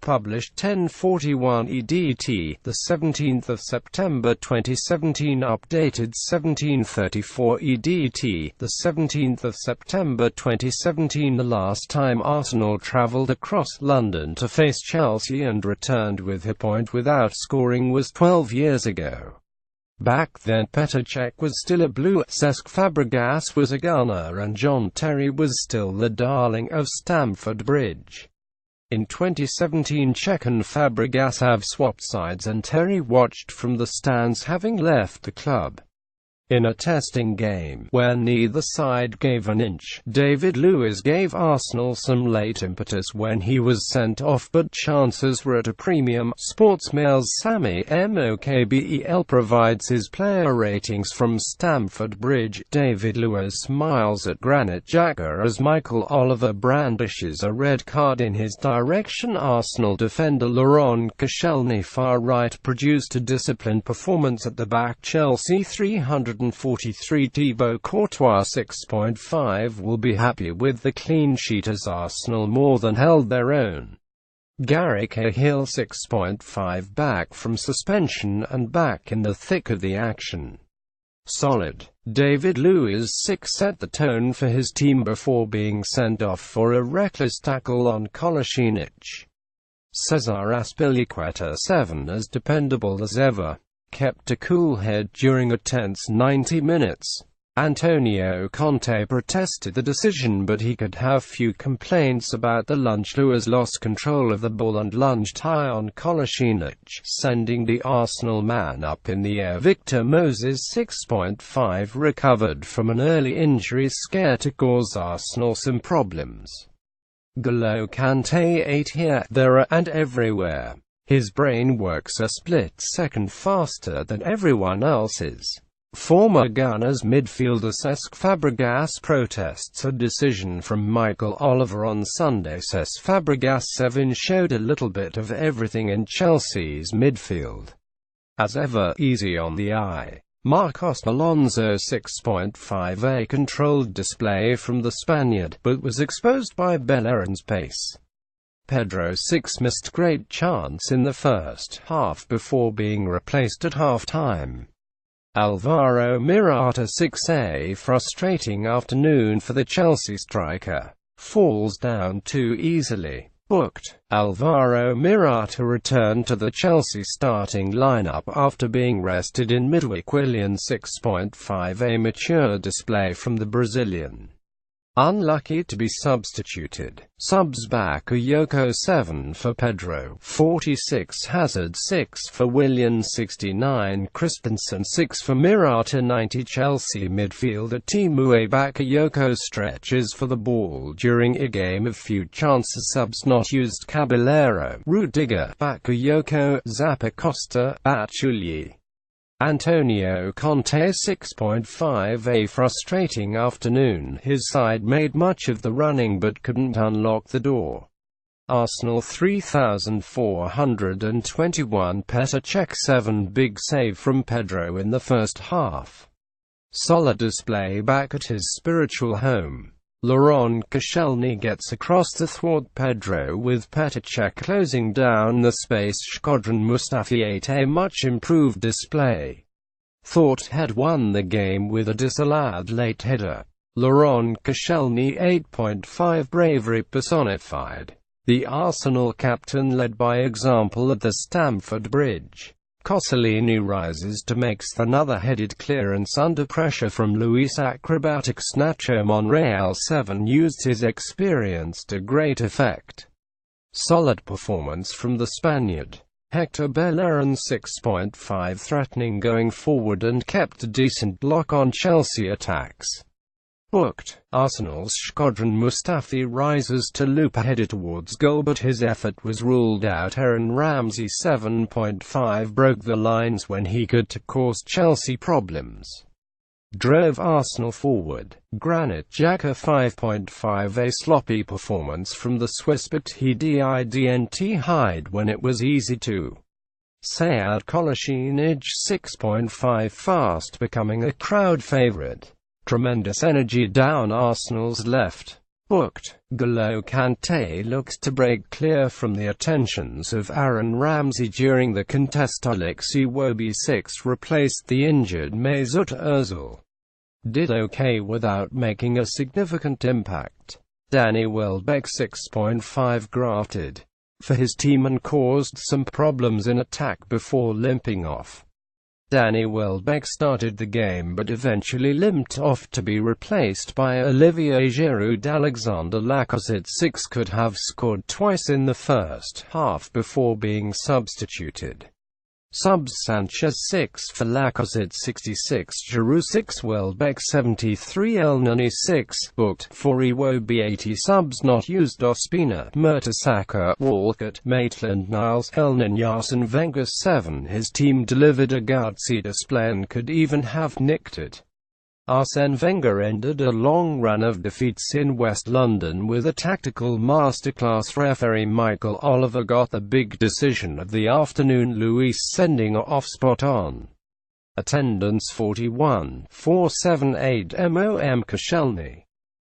Published 10:41 EDT, the 17th of September 2017. Updated 17:34 EDT, the 17th of September 2017. The last time Arsenal travelled across London to face Chelsea and returned with a point without scoring was 12 years ago. Back then Petr Cech was still a Blue, Cesc Fabregas was a Gunner, and John Terry was still the darling of Stamford Bridge. In 2017, Cech and Fabregas have swapped sides and Terry watched from the stands, having left the club. In a testing game, where neither side gave an inch, David Luiz gave Arsenal some late impetus when he was sent off, but chances were at a premium. Sportsmails SAMI MOKBEL provides his player ratings from Stamford Bridge. David Luiz smiles at Granit Xhaka as Michael Oliver brandishes a red card in his direction. Arsenal defender Laurent Koscielny, far right, produced a disciplined performance at the back. Chelsea 343. Thibaut Courtois 6.5 will be happy with the clean sheet as Arsenal more than held their own. Cahill 6.5, back from suspension and back in the thick of the action. Solid. David Luiz 6 set the tone for his team before being sent off for a reckless tackle on Koscielny. Cesar Azpilicueta 7, as dependable as ever. Kept a cool head during a tense 90 minutes. Antonio Conte protested the decision, but he could have few complaints about the lunge. Luiz lost control of the ball and lunged high on Koscielny, sending the Arsenal man up in the air. Victor Moses 6.5 recovered from an early injury scare to cause Arsenal some problems. N'Golo Kante 8, here, there and everywhere. His brain works a split second faster than everyone else's. Former Gunners midfielder Cesc Fabregas protests a decision from Michael Oliver on Sunday. Cesc Fabregas 7 showed a little bit of everything in Chelsea's midfield. As ever, easy on the eye. Marcos Alonso 6.5, a controlled display from the Spaniard, but was exposed by Bellerin's pace. Pedro 6 missed great chance in the first half before being replaced at half-time. Alvaro Morata 6, a frustrating afternoon for the Chelsea striker. Falls down too easily. Booked. Alvaro Morata returned to the Chelsea starting lineup after being rested in midweek. Willian 6.5, a mature display from the Brazilian. Unlucky to be substituted. Subs Bakayoko 7 for Pedro 46, Hazard 6 for Willian 69, Christensen 6 for Morata 90. Chelsea midfielder Timu Bakayoko stretches for the ball during a game of few chances. Subs not used: Caballero, Rudiger, Bakayoko, Zappacosta, Batshuayi. Antonio Conte 6.5, a frustrating afternoon. His side made much of the running but couldn't unlock the door. Arsenal 3421. Petr Cech 7, big save from Pedro in the first half. Solid display back at his spiritual home. Laurent Koscielny gets across to thwart Pedro with Petr Cech closing down the space. Shkodran Mustafi 8, a much improved display. Thought had won the game with a disallowed late header. Laurent Koscielny 8.5, bravery personified. The Arsenal captain led by example at the Stamford Bridge. Coscielny rises to makes another headed clearance under pressure from Luis. Acrobatics. Nacho Monreal 7 used his experience to great effect. Solid performance from the Spaniard. Hector Bellerin 6.5, threatening going forward and kept a decent block on Chelsea attacks. Booked. Arsenal's Shkodran Mustafi rises to loop a header towards goal, but his effort was ruled out. Aaron Ramsey 7.5 broke the lines when he could to cause Chelsea problems. Drove Arsenal forward. Granit Xhaka 5.5, a sloppy performance from the Swiss, but he didn't hide when it was easy to. Sead Koscielny 6.5, fast becoming a crowd favourite. Tremendous energy down Arsenal's left. Booked. N'Golo Kante looks to break clear from the attentions of Aaron Ramsey during the contest. Alexei Iwobi 6 replaced the injured Mesut Ozil. Did okay without making a significant impact. Danny Welbeck 6.5 grafted for his team and caused some problems in attack before limping off. Danny Welbeck started the game but eventually limped off to be replaced by Olivier Giroud. Alexander Lacazette 6 could have scored twice in the first half before being substituted. Subs: Sanchez 6 for Lacazette 66, Giroud 6, Welbeck 73, El Nani 6. Booked. For Iwobi 80 subs not used: Ospina, Mertesacker, Walcott, Maitland-Niles, Elneny. Arsene Wenger 7. His team delivered a gutsy display and could even have nicked it. Arsene Wenger ended a long run of defeats in West London with a tactical masterclass. Referee Michael Oliver got the big decision of the afternoon, Luiz sending off spot on. Attendance 41,478 Laurent Koscielny.